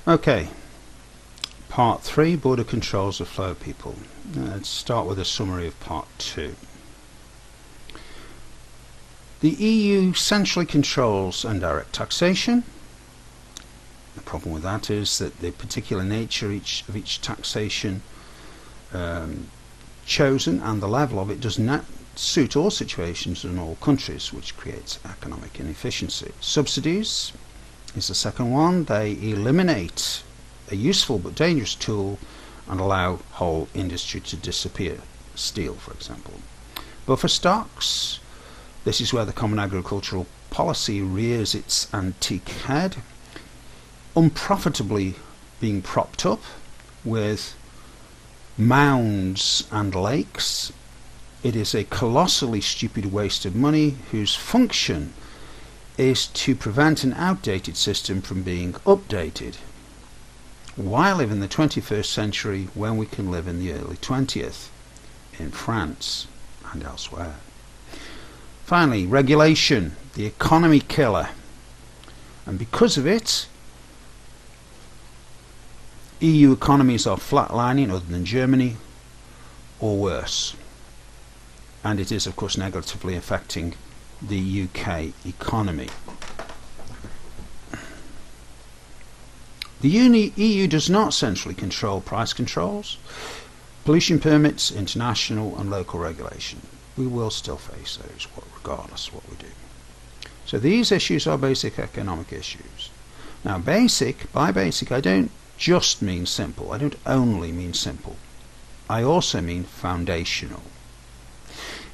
Okay, part 3, border controls of flow people. Let's start with a summary of part 2. The EU centrally controls indirect taxation. The problem with that is that the particular nature of each taxation chosen and the level of it does not suit all situations in all countries, which creates economic inefficiency. Subsidies is the second one. They eliminate a useful but dangerous tool and allow whole industry to disappear. Steel, for example. Buffer stocks. This is where the Common Agricultural Policy rears its antique head, unprofitably being propped up with mounds and lakes. It is a colossally stupid waste of money whose function is to prevent an outdated system from being updated. Why live in the 21st century when we can live in the early 20th in France and elsewhere? Finally, regulation, the economy killer. And because of it, EU economies are flatlining other than Germany, or worse. And it is, of course, negatively affecting the UK economy. The EU does not centrally control price controls, pollution permits, international and local regulation. We will still face those regardless of what we do. So these issues are basic economic issues. Now by basic I don't just mean simple. I don't only mean simple. I also mean foundational.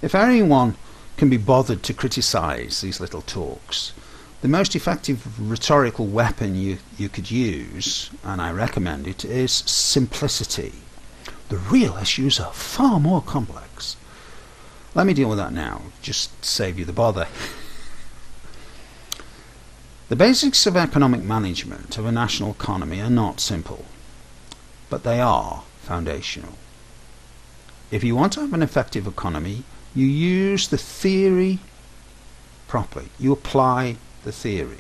If anyone can be bothered to criticise these little talks, the most effective rhetorical weapon you could use, and I recommend it, is simplicity. The real issues are far more complex. Let me deal with that now, just to save you the bother. The basics of economic management of a national economy are not simple, but they are foundational. If you want to have an effective economy, you use the theory properly. You apply the theory.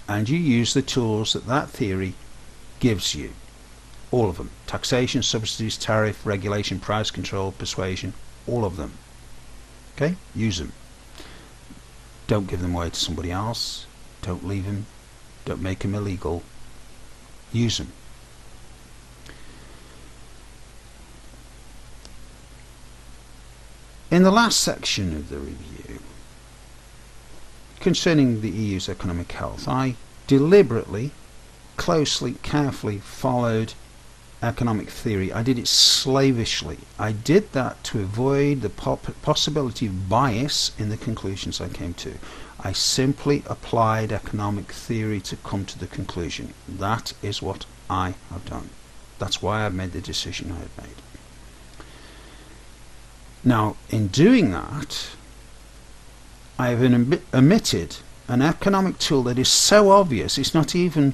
And you use the tools that that theory gives you. All of them. Taxation, subsidies, tariff, regulation, price control, persuasion. All of them. Okay? Use them. Don't give them away to somebody else. Don't leave them. Don't make them illegal. Use them. In the last section of the review, concerning the EU's economic health, I deliberately, closely, carefully followed economic theory. I did it slavishly. I did that to avoid the possibility of bias in the conclusions I came to. I simply applied economic theory to come to the conclusion. That is what I have done. That's why I've made the decision I have made. Now, in doing that, I have omitted an economic tool that is so obvious it's not even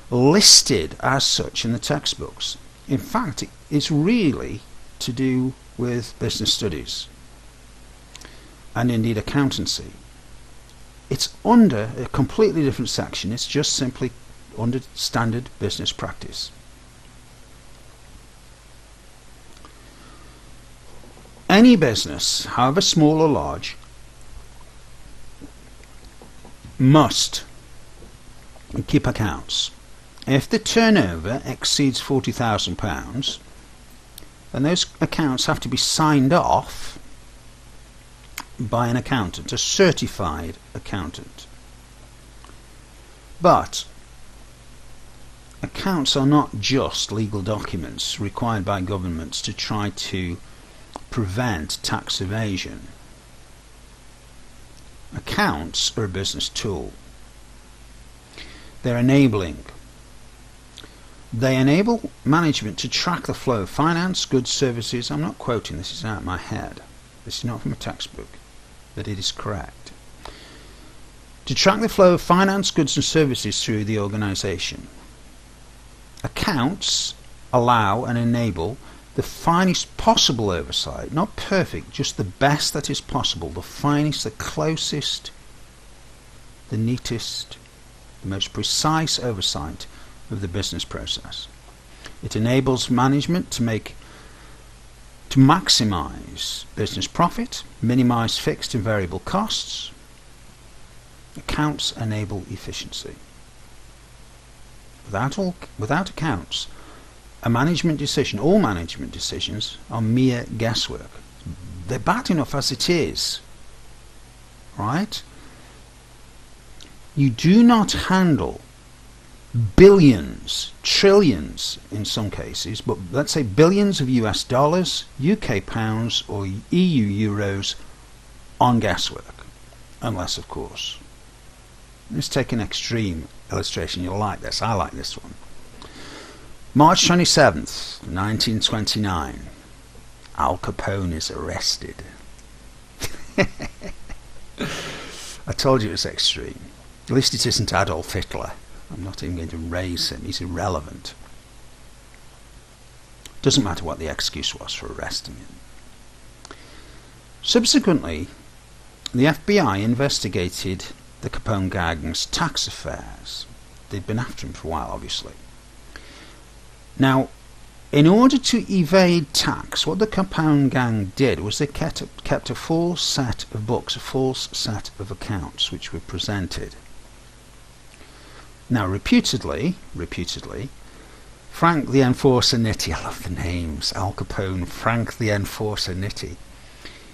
listed as such in the textbooks. In fact, it's really to do with business studies and indeed accountancy. It's under a completely different section. It's just simply under standard business practice. Any business, however small or large, must keep accounts. If the turnover exceeds £40,000, then those accounts have to be signed off by an accountant, a certified accountant. But accounts are not just legal documents required by governments to try to prevent tax evasion. Accounts are a business tool. They're enabling. They enable management to track the flow of finance, goods, services. I'm not quoting, this is out of my head. This is not from a textbook, but it is correct. To track the flow of finance, goods and services through the organisation. Accounts allow and enable the finest possible oversight, not perfect, just the best that is possible, the finest, the closest, the neatest, the most precise oversight of the business process. It enables management to maximize business profit, minimize fixed and variable costs. Accounts enable efficiency. Without accounts, all management decisions are mere guesswork. They're bad enough as it is, right? You do not handle billions, trillions in some cases, but let's say billions of US dollars, UK pounds or EU euros on guesswork. Unless, of course, let's take an extreme illustration. You'll like this. I like this one. March 27th, 1929. Al Capone is arrested. I told you it's extreme. At least it isn't Adolf Hitler. I'm not even going to raise him. He's irrelevant. Doesn't matter what the excuse was for arresting him. Subsequently, the FBI investigated the Capone gang's tax affairs. They'd been after him for a while, obviously. Now, in order to evade tax, what the Capone gang did was they kept a full set of books, a full set of accounts, which were presented. Now, reputedly, Frank the Enforcer Nitti, I love the names, Al Capone, Frank the Enforcer Nitti,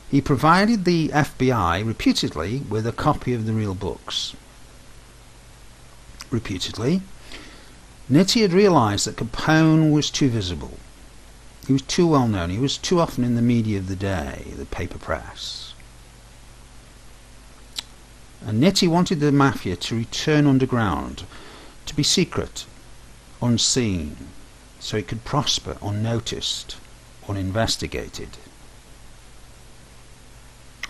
he provided the FBI, reputedly, with a copy of the real books. Reputedly, Nitti had realised that Capone was too visible. He was too well known. He was too often in the media of the day, the paper press. And Nitti wanted the mafia to return underground, to be secret, unseen, so it could prosper unnoticed, uninvestigated,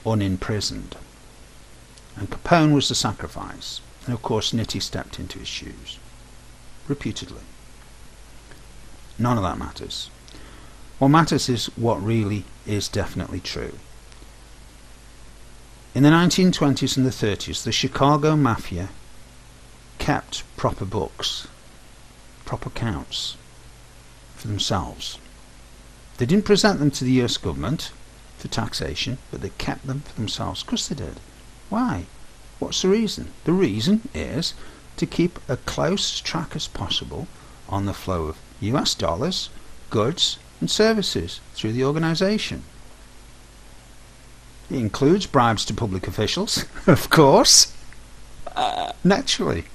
unimprisoned. And Capone was the sacrifice. And of course Nitti stepped into his shoes. Reputedly. None of that matters. What matters is what really is definitely true. In the 1920s and the 30s, the Chicago Mafia kept proper books, proper accounts for themselves. They didn't present them to the US government for taxation, but they kept them for themselves. Of course they did. Why? What's the reason? The reason is to keep a close track as possible on the flow of US dollars, goods and services through the organisation. It includes bribes to public officials, of course, naturally.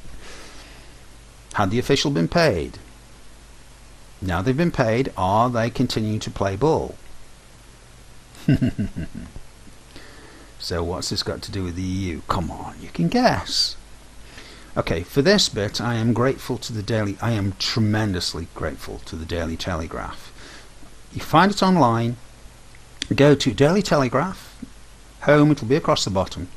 Had the official been paid? Now they've been paid, are they continuing to play ball? So what's this got to do with the EU? Come on, you can guess. Okay, for this bit, I am tremendously grateful to the Daily Telegraph. You find it online, go to Daily Telegraph, home, it'll be across the bottom.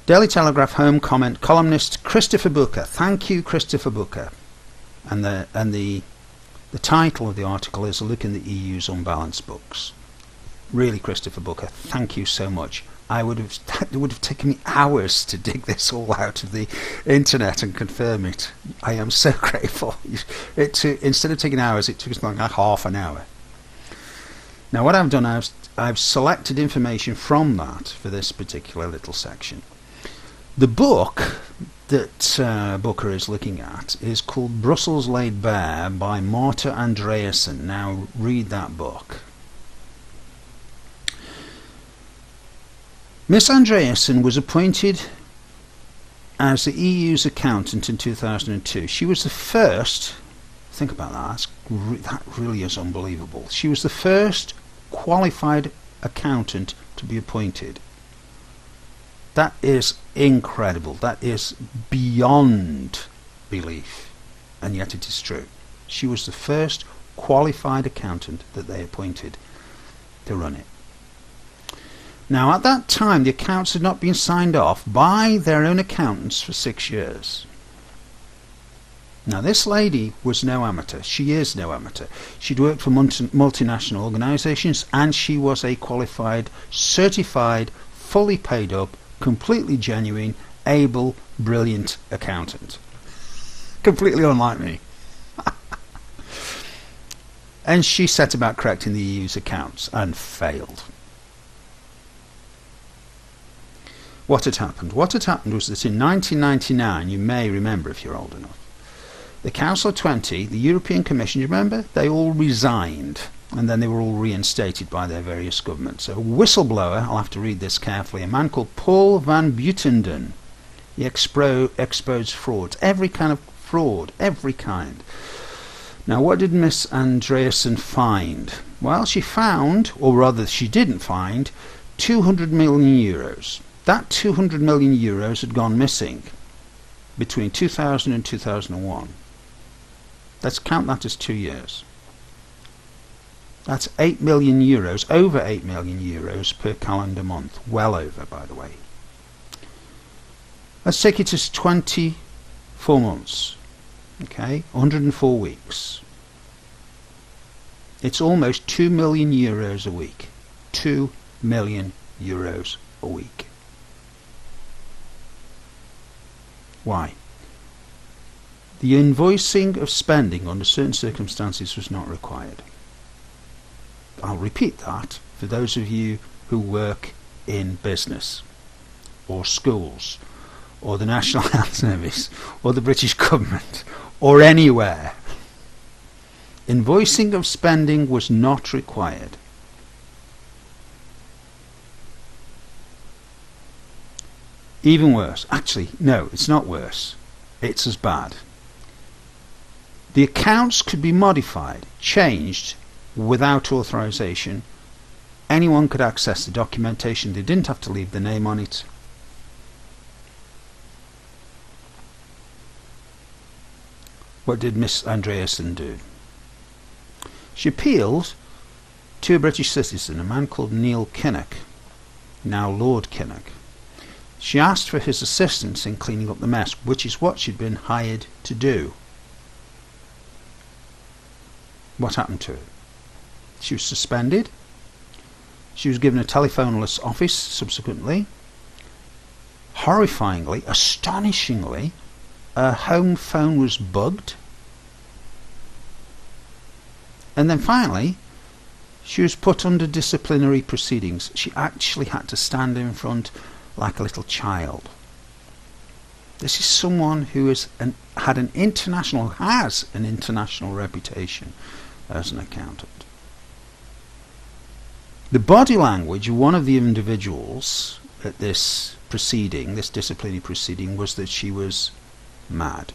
Daily Telegraph home comment, columnist Christopher Booker. Thank you, Christopher Booker. And the title of the article is A Look in the EU's Unbalanced Books. Really, Christopher Booker, thank you so much. It would have taken me hours to dig this all out of the internet and confirm it. I am so grateful. Instead of taking hours, it took us like half an hour. Now what I've done, I've selected information from that for this particular little section. The book that Booker is looking at is called Brussels Laid Bare by Marta Andreasen. Now read that book. Miss Andreasen was appointed as the EU's accountant in 2002. She was the first, think about that, that really is unbelievable. She was the first qualified accountant to be appointed. That is incredible. That is beyond belief, and yet it is true. She was the first qualified accountant that they appointed to run it. Now, at that time, the accounts had not been signed off by their own accountants for 6 years. Now, this lady was no amateur. She is no amateur. She'd worked for multinational organisations, and she was a qualified, certified, fully paid up, completely genuine, able, brilliant accountant. Completely unlike me. And she set about correcting the EU's accounts and failed. What had happened? What had happened was that in 1999, you may remember if you're old enough, the Council of 20, the European Commission, you remember? They all resigned, and then they were all reinstated by their various governments. A whistleblower, I'll have to read this carefully, a man called Paul van Buitenden, he exposed frauds, every kind of fraud, every kind. Now, what did Miss Andreasen find? Well, she found, or rather she didn't find, 200 million euros. That 200 million euros had gone missing between 2000 and 2001. Let's count that as 2 years. That's 8 million euros, over 8 million euros per calendar month. Well over, by the way. Let's take it as 24 months. Okay, 104 weeks. It's almost 2 million euros a week. 2 million euros a week. Why? The invoicing of spending under certain circumstances was not required. I'll repeat that for those of you who work in business or schools or the National Health Service or the British government or anywhere. Invoicing of spending was not required. Even worse. Actually, no, it's not worse. It's as bad. The accounts could be modified, changed, without authorization. Anyone could access the documentation. They didn't have to leave the name on it. What did Miss Andreasen do? She appealed to a British citizen, a man called Neil Kinnock, now Lord Kinnock. She asked for his assistance in cleaning up the mess, which is what she'd been hired to do. What happened to her? She was suspended. She was given a telephoneless office subsequently. Horrifyingly, astonishingly, her home phone was bugged. And then finally, she was put under disciplinary proceedings. She actually had to stand in front like a little child. This is someone who has an international reputation as an accountant. The body language of one of the individuals at this proceeding, this disciplinary proceeding, was that she was mad.